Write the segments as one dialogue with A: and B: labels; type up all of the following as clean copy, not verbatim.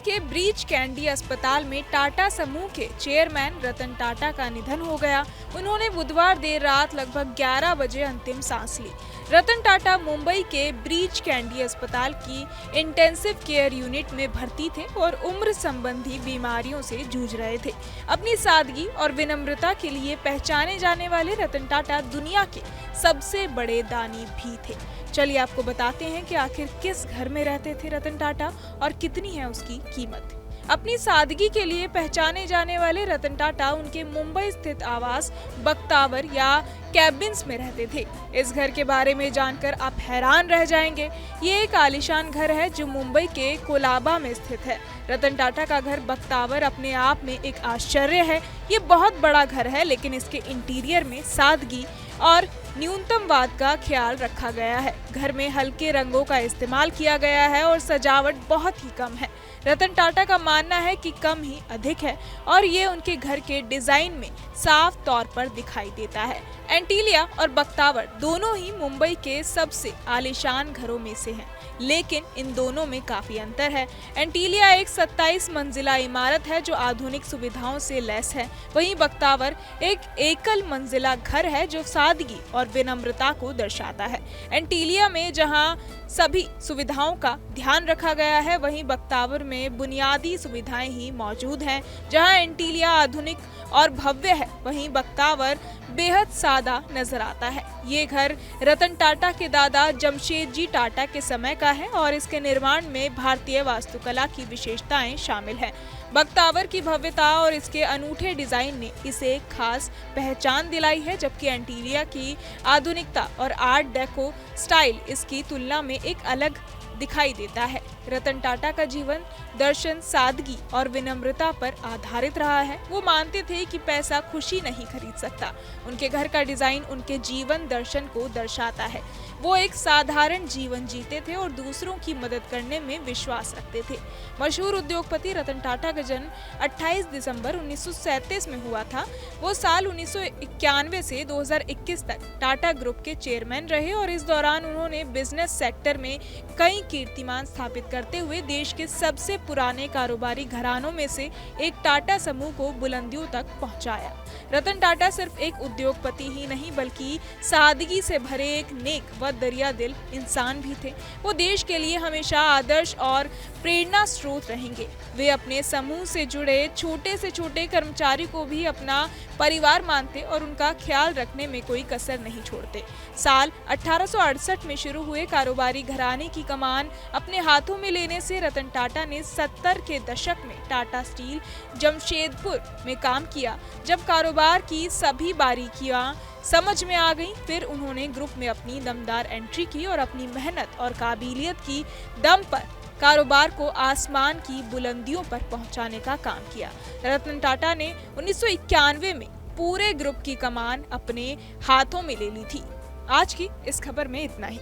A: के breach candy अस्पताल में टाटा समूह के चेयरमैन रतन टाटा का निधन हो गया। उन्होंने बुधवार देर रात लगभग 11 बजे अंतिम सांस ली। रतन टाटा मुंबई के ब्रीच कैंडी अस्पताल की इंटेंसिव केयर यूनिट में भर्ती थे और उम्र संबंधी बीमारियों से जूझ रहे थे। अपनी सादगी और विनम्रता के लिए पहचाने जाने वाले रतन टाटा दुनिया के सबसे बड़े दानी भी थे। चलिए आपको बताते हैं कि आखिर किस घर में रहते थे रतन टाटा और कितनी है उसकी कीमत। अपनी सादगी के लिए पहचाने जाने वाले रतन टाटा उनके मुंबई स्थित आवास बख्तावर या कैबिन्स में रहते थे। इस घर के बारे में जानकर आप हैरान रह जाएंगे। ये एक आलीशान घर है जो मुंबई के कोलाबा में स्थित है। रतन टाटा का घर बख्तावर अपने आप में एक आश्चर्य है। ये बहुत बड़ा घर है, लेकिन इसके इंटीरियर में सादगी और न्यूनतमवाद का ख्याल रखा गया है। घर में हल्के रंगों का इस्तेमाल किया गया है और सजावट बहुत ही कम है। रतन टाटा का मानना है कि कम ही अधिक है और ये उनके घर के डिजाइन में साफ तौर पर दिखाई देता है। एंटीलिया और बख्तावर दोनों ही मुंबई के सबसे आलीशान घरों में से हैं, लेकिन इन दोनों में काफी अंतर है। एंटीलिया एक 27 मंजिला इमारत है जो आधुनिक सुविधाओं से लैस है, वहीं बख्तावर एक एकल मंजिला घर है जो सादगी और विनम्रता को दर्शाता है। एंटीलिया में जहां सभी सुविधाओं का ध्यान रखा गया है, वहीं बख्तावर में बुनियादी सुविधाएं ही मौजूद हैं। जहां एंटीलिया आधुनिक और भव्य है, वहीं बख्तावर बेहद सादा नजर आता है। ये घर रतन टाटा के दादा जमशेदजी टाटा के समय का है और इसके निर्माण में भारतीय वास्तुकला की विशेषताएं शामिल हैं। बख्तावर की भव्यता और इसके अनूठे डिजाइन ने इसे एक खास पहचान दिलाई है, जबकि एंटीलिया की आधुनिकता और आर्ट डेको स्टाइल इसकी तुलना में एक अलग दिखाई देता है। रतन टाटा का जीवन दर्शन सादगी और विनम्रता पर आधारित रहा है। वो मानते थे कि पैसा खुशी नहीं खरीद सकता। उनके घर का डिजाइन उनके जीवन दर्शन को दर्शाता है। वो एक साधारण जीवन जीते थे और दूसरों की मदद करने में विश्वास रखते थे। मशहूर उद्योगपति रतन टाटा का जन्म 28 दिसंबर 1937 में हुआ था। वो साल 1991 से 2021 तक टाटा ग्रुप के चेयरमैन रहे और इस दौरान उन्होंने बिजनेस सेक्टर में कई कीर्तिमान स्थापित करते हुए देश के सबसे पुराने कारोबारी घरानों में से एक टाटा समूह को बुलंदियों तक पहुंचाया। रतन टाटा सिर्फ एक उद्योगपति ही नहीं, बल्कि सादगी से भरे एक नेक व दरिया दिल इंसान भी थे। वो देश के लिए हमेशा आदर्श और प्रेरणा स्रोत रहेंगे। वे अपने समूह से जुड़े छोटे से छोटे कर्मचारी को भी अपना परिवार मानते और उनका ख्याल रखने में कोई कसर नहीं छोड़ते। साल 1868 में शुरू हुए कारोबारी घराने की कमान अपने हाथों में लेने से रतन टाटा ने 70 के दशक में टाटा स्टील जमशेदपुर में काम किया। जब कारोबार की सभी बारीकियां समझ में आ गईं, फिर उन्होंने ग्रुप में अपनी दमदार एंट्री की और अपनी मेहनत और काबिलियत की दम पर कारोबार को आसमान की बुलंदियों पर पहुंचाने का काम किया। रतन टाटा ने 1991 में पूरे ग्रुप की कमान अपने हाथों में ले ली थी। आज की इस खबर में इतना ही।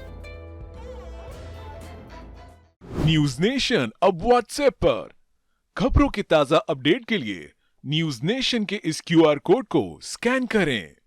B: न्यूज नेशन अब व्हाट्सएप पर खबरों की ताजा अपडेट के लिए न्यूज नेशन के इस QR कोड को स्कैन करें